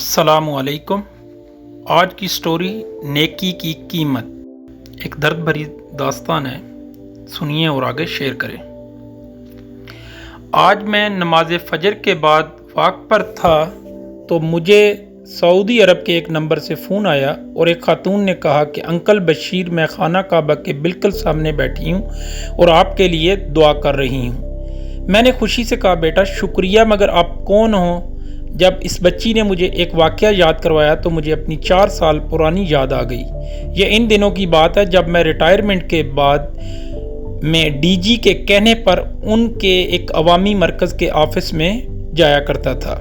अस्सलामु अलैकुम। आज की स्टोरी नेकी की कीमत एक दर्द भरी दास्तान है। सुनिए और आगे शेयर करें। आज मैं नमाज फजर के बाद वाक पर था तो मुझे सऊदी अरब के एक नंबर से फ़ोन आया और एक खातून ने कहा कि अंकल बशीर, मैं खाना काबा के बिल्कुल सामने बैठी हूँ और आपके लिए दुआ कर रही हूँ। मैंने खुशी से कहा, बेटा शुक्रिया, मगर आप कौन हो? जब इस बच्ची ने मुझे एक वाक़या याद करवाया तो मुझे अपनी 4 साल पुरानी याद आ गई। ये इन दिनों की बात है जब मैं रिटायरमेंट के बाद मैं डीजी के कहने पर उनके एक अवामी मरकज़ के ऑफिस में जाया करता था।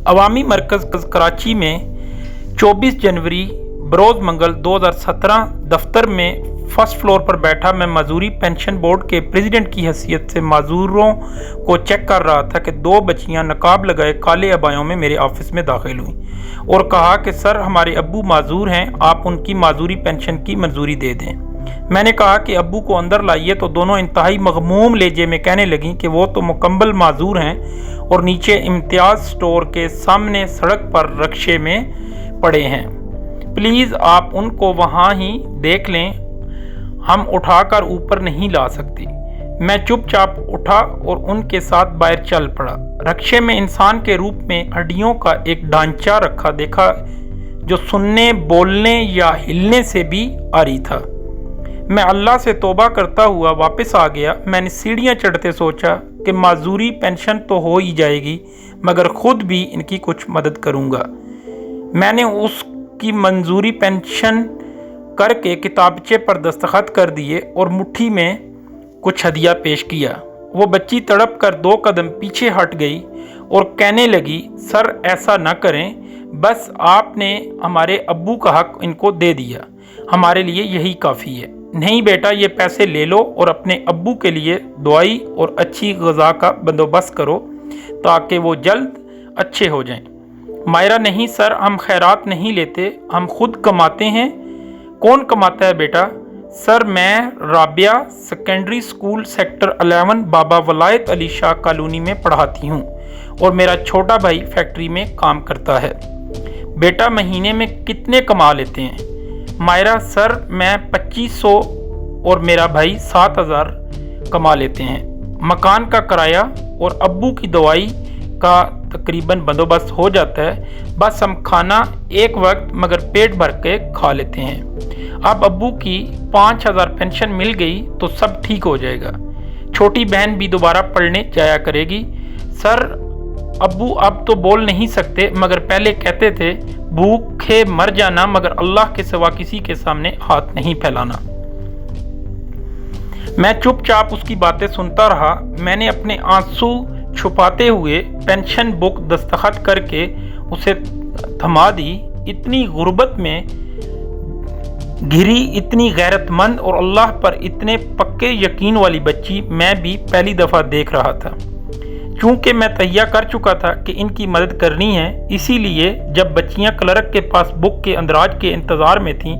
अवामी मरकज़ कराची में 24 जनवरी बरोज़ मंगल 2017 दफ्तर में फर्स्ट फ्लोर पर बैठा मैं मजदूरी पेंशन बोर्ड के प्रेसिडेंट की हैसियत से मजदूरों को चेक कर रहा था कि 2 बच्चियां नकाब लगाए काले अबायों में मेरे ऑफिस में दाखिल हुई और कहा कि सर, हमारे अब्बू माजूर हैं, आप उनकी माजूरी पेंशन की मंजूरी दे दें। मैंने कहा कि अब्बू को अंदर लाइए तो दोनों इंतहाई मगमूम लहजे में कहने लगी कि वो तो मुकम्मल माजूर हैं और नीचे इम्तियाज़ स्टोर के सामने सड़क पर रक्शे में पड़े हैं, प्लीज़ आप उनको वहाँ ही देख लें, हम उठाकर ऊपर नहीं ला सकती। मैं चुपचाप उठा और उनके साथ बाहर चल पड़ा। रक्शे में इंसान के रूप में हड्डियों का एक ढांचा रखा देखा जो सुनने, बोलने या हिलने से भी आ रही था। मैं अल्लाह से तौबा करता हुआ वापस आ गया। मैंने सीढ़ियाँ चढ़ते सोचा कि माजूरी पेंशन तो हो ही जाएगी, मगर खुद भी इनकी कुछ मदद करूँगा। मैंने उसकी मंजूरी पेंशन करके किताबचे पर दस्तखत कर दिए और मुट्ठी में कुछ हदिया पेश किया। वो बच्ची तड़प कर 2 कदम पीछे हट गई और कहने लगी, सर ऐसा न करें, बस आपने हमारे अब्बू का हक इनको दे दिया, हमारे लिए यही काफ़ी है। नहीं बेटा, ये पैसे ले लो और अपने अब्बू के लिए दवाई और अच्छी ग़िज़ा का बंदोबस्त करो ताकि वो जल्द अच्छे हो जाएं। मायरा, नहीं सर, हम खैरात नहीं लेते, हम खुद कमाते हैं। कौन कमाता है बेटा? सर, मैं राबिया सेकेंडरी स्कूल सेक्टर 11 बाबा वलायत अली शाह कॉलोनी में पढ़ाती हूँ और मेरा छोटा भाई फैक्ट्री में काम करता है। बेटा, महीने में कितने कमा लेते हैं? मायरा, सर मैं 2500 और मेरा भाई 7000 कमा लेते हैं। मकान का किराया और अब्बू की दवाई का तकरीबन बंदोबस्त हो जाता है, बस हम खाना एक वक्त मगर पेट भर के खा लेते हैं। अब अब्बू की 5000 पेंशन मिल गई तो सब ठीक हो जाएगा। छोटी बहन भी दोबारा पढ़ने जाया करेगी। सर, अब्बू अब तो बोल नहीं सकते, मगर पहले कहते थे भूखे मर जाना मगर अल्लाह के सिवा किसी के सामने हाथ नहीं फैलाना। मैं चुपचाप उसकी बातें सुनता रहा। मैंने अपने आंसू छुपाते हुए पेंशन बुक दस्तखत करके उसे थमा दी। इतनी गुर्बत में घिरी, इतनी गैरतमंद और अल्लाह पर इतने पक्के यकीन वाली बच्ची मैं भी पहली दफ़ा देख रहा था। चूँकि मैं तहिया कर चुका था कि इनकी मदद करनी है, इसीलिए जब बच्चियां क्लर्क के पास बुक के अंदराज के इंतज़ार में थीं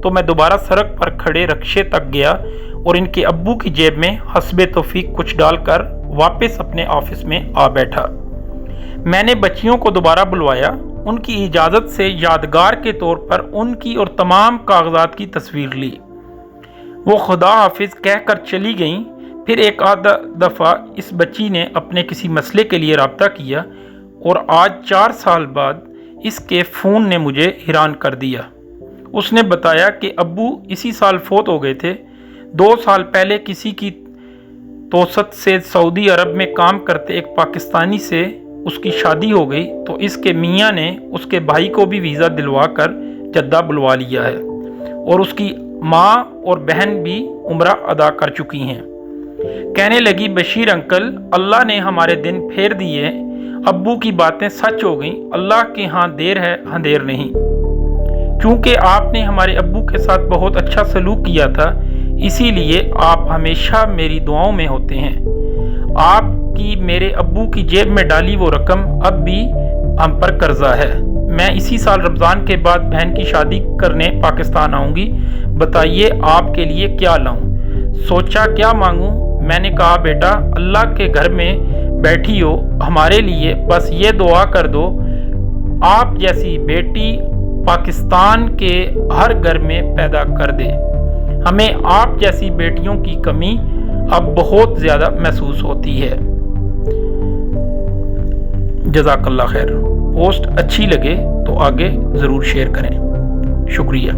तो मैं दोबारा सड़क पर खड़े रक्शे तक गया और इनके अब्बू की जेब में हस्बे तौफीक कुछ डालकर वापस अपने ऑफिस में आ बैठा। मैंने बच्चियों को दोबारा बुलवाया। उनकी इजाज़त से यादगार के तौर पर उनकी और तमाम कागजात की तस्वीर ली। वो खुदा हाफिज़ कहकर चली गईं। फिर एक आधा दफ़ा इस बच्ची ने अपने किसी मसले के लिए रब्ता किया और आज 4 साल बाद इसके फ़ोन ने मुझे हैरान कर दिया। उसने बताया कि अब्बू इसी साल फोत हो गए थे। 2 साल पहले किसी की तोसत से सऊदी अरब में काम करते एक पाकिस्तानी से उसकी शादी हो गई तो इसके मियाँ ने उसके भाई को भी वीज़ा दिलवा कर जद्दा बुलवा लिया है और उसकी माँ और बहन भी उम्रा अदा कर चुकी हैं। कहने लगी, बशीर अंकल, अल्लाह ने हमारे दिन फेर दिए, अब्बू की बातें सच हो गईं, अल्लाह के यहाँ देर है अंधेर नहीं। चूँकि आपने हमारे अब्बू के साथ बहुत अच्छा सलूक किया था, इसीलिए आप हमेशा मेरी दुआओं में होते हैं। आपकी मेरे अब्बू की जेब में डाली वो रकम अब भी हम पर कर्जा है। मैं इसी साल रमज़ान के बाद बहन की शादी करने पाकिस्तान आऊँगी। बताइए आपके लिए क्या लाऊं? सोचा क्या मांगूं? मैंने कहा, बेटा, अल्लाह के घर में बैठी हो, हमारे लिए बस ये दुआ कर दो, आप जैसी बेटी पाकिस्तान के हर घर में पैदा कर दे। हमें आप जैसी बेटियों की कमी अब बहुत ज़्यादा महसूस होती है। जज़ाकल्लाह खैर। पोस्ट अच्छी लगे तो आगे ज़रूर शेयर करें। शुक्रिया।